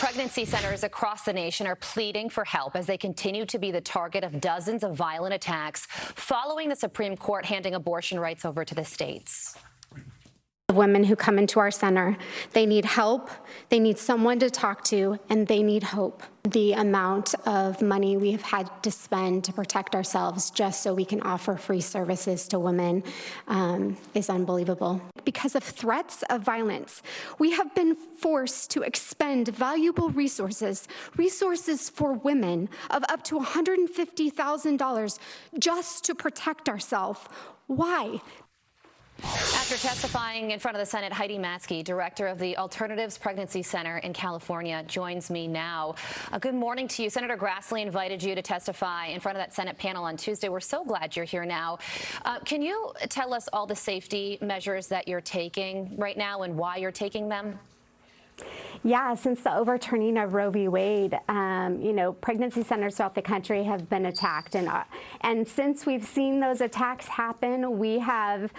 Pregnancy centers across the nation are pleading for help as they continue to be the target of dozens of violent attacks following the Supreme Court handing abortion rights over to the states. Women who come into our center, they need help, they need someone to talk to, and they need hope. The amount of money we have had to spend to protect ourselves just so we can offer free services to women is unbelievable. Because of threats of violence, we have been forced to expend valuable resources for women of up to $150,000 just to protect ourselves. Why? After testifying in front of the Senate, Heidi Matzke, director of the Alternatives Pregnancy Center in California, joins me now. Good morning to you. Senator Grassley invited you to testify in front of that Senate panel on Tuesday. We're so glad you're here now. Can you tell us all the safety measures that you're taking right now and why you're taking them? Yeah, since the overturning of Roe v. Wade, pregnancy centers throughout the country have been attacked. And since we've seen those attacks happen, we have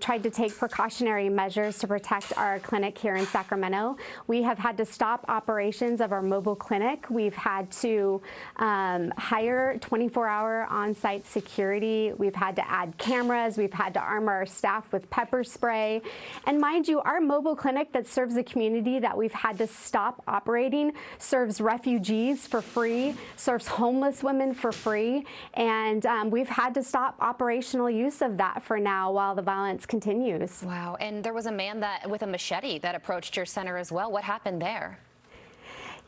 tried to take precautionary measures to protect our clinic here in Sacramento. We have had to stop operations of our mobile clinic. We've had to hire 24-hour on-site security. We've had to add cameras. We've had to arm our staff with pepper spray. And mind you, our mobile clinic that serves the community that we've had to stop operating serves refugees for free, serves homeless women for free, and we've had to stop operational use of that for now while the violence continues. Wow, and there was a man with a machete that approached your center as well. What happened there?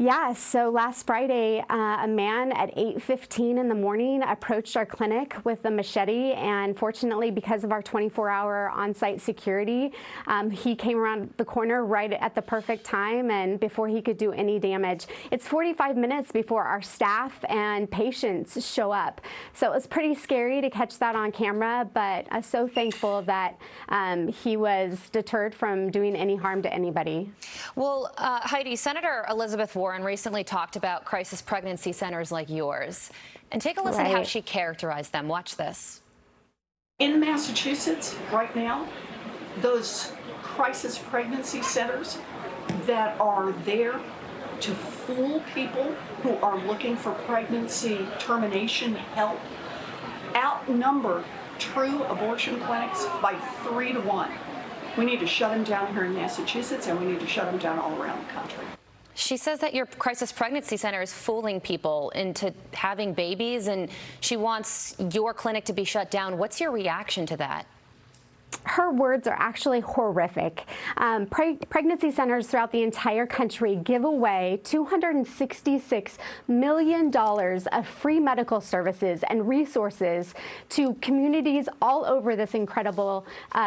Yeah, so last Friday, a man at 8:15 in the morning approached our clinic with a machete, and fortunately, because of our 24-hour on-site security, he came around the corner right at the perfect time and before he could do any damage. It's 45 minutes before our staff and patients show up. So it was pretty scary to catch that on camera, but I'm so thankful that he was deterred from doing any harm to anybody. Well, Heidi, Senator Elizabeth Warren recently talked about crisis pregnancy centers like yours. And take a listen to how she characterized them. Watch this. In Massachusetts right now, those crisis pregnancy centers that are there to fool people who are looking for pregnancy termination help outnumber true abortion clinics by 3 to 1. We need to shut them down here in Massachusetts, and we need to shut them down all around the country. She says that your crisis pregnancy center is fooling people into having babies, and she wants your clinic to be shut down. What's your reaction to that? Her words are actually horrific. Pregnancy centers throughout the entire country give away $266 million of free medical services and resources to communities all over this incredible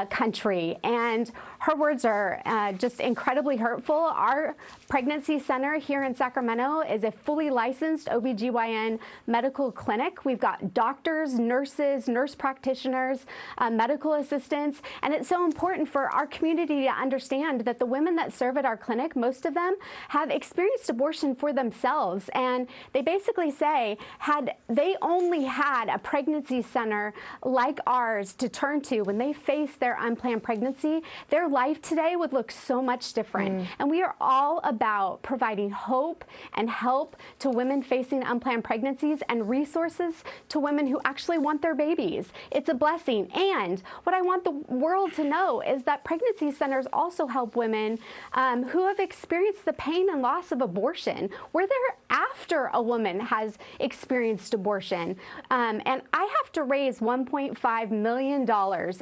country. And her words are just incredibly hurtful. Our pregnancy center here in Sacramento is a fully licensed OBGYN medical clinic. We've got doctors, nurses, nurse practitioners, medical assistants. And it's so important for our community to understand that the women that serve at our clinic, most of them have experienced abortion for themselves. And they basically say, had they only had a pregnancy center like ours to turn to when they face their unplanned pregnancy, their life today would look so much different. And we are all about providing hope and help to women facing unplanned pregnancies and resources to women who actually want their babies. It's a blessing. And what I want the world to know is that pregnancy centers also help women who have experienced the pain and loss of abortion. We're there after a woman has experienced abortion. And I have to raise $1.5 million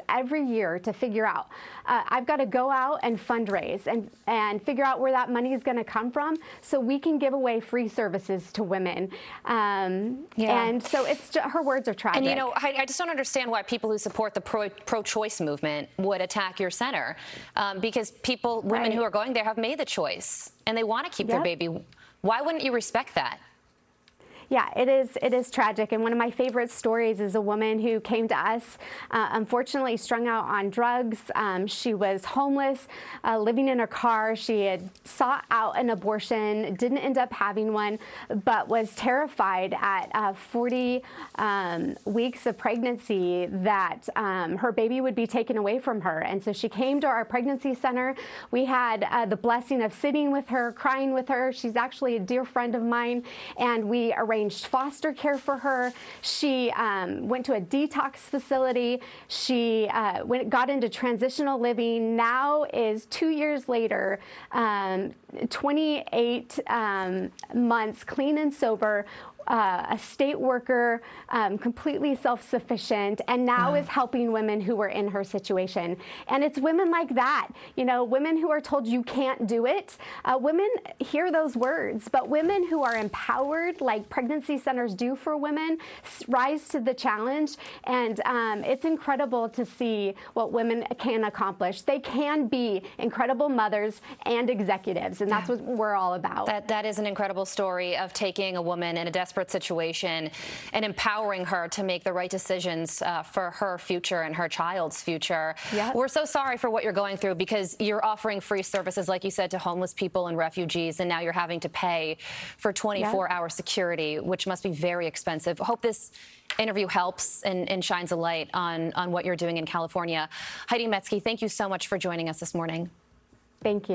every year to figure out. I've got to go out and fundraise and figure out where that money is going to come from so we can give away free services to women. And so it's just, her words are tragic. And I just don't understand why people who support the pro-choice movement would attack your center, because women who are going there have made the choice and they want to keep their baby. Why wouldn't you respect that? Yeah, it is tragic. And one of my favorite stories is a woman who came to us, unfortunately strung out on drugs. She was homeless, living in her car. She had sought out an abortion, didn't end up having one, but was terrified at 40 weeks of pregnancy that her baby would be taken away from her. And so she came to our pregnancy center. We had the blessing of sitting with her, crying with her. She's actually a dear friend of mine, and we arranged foster care for her. She went to a detox facility. She got into transitional living. Now is 2 years later, 28 months clean and sober, a state worker, completely self-sufficient, and now is helping women who were in her situation. And it's women like that, you know, women who are told you can't do it. Women hear those words, but women who are empowered, like pregnancy centers do for women, rise to the challenge. And it's incredible to see what women can accomplish. They can be incredible mothers and executives, and that's what we're all about. That is an incredible story of taking a woman in a desperate situation and empowering her to make the right decisions for her future and her child's future. Yep. We're so sorry for what you're going through, because you're offering free services, like you said, to homeless people and refugees, and now you're having to pay for 24-hour security, which must be very expensive. Hope this interview helps and shines a light on what you're doing in California. Heidi Matzke, thank you so much for joining us this morning. Thank you.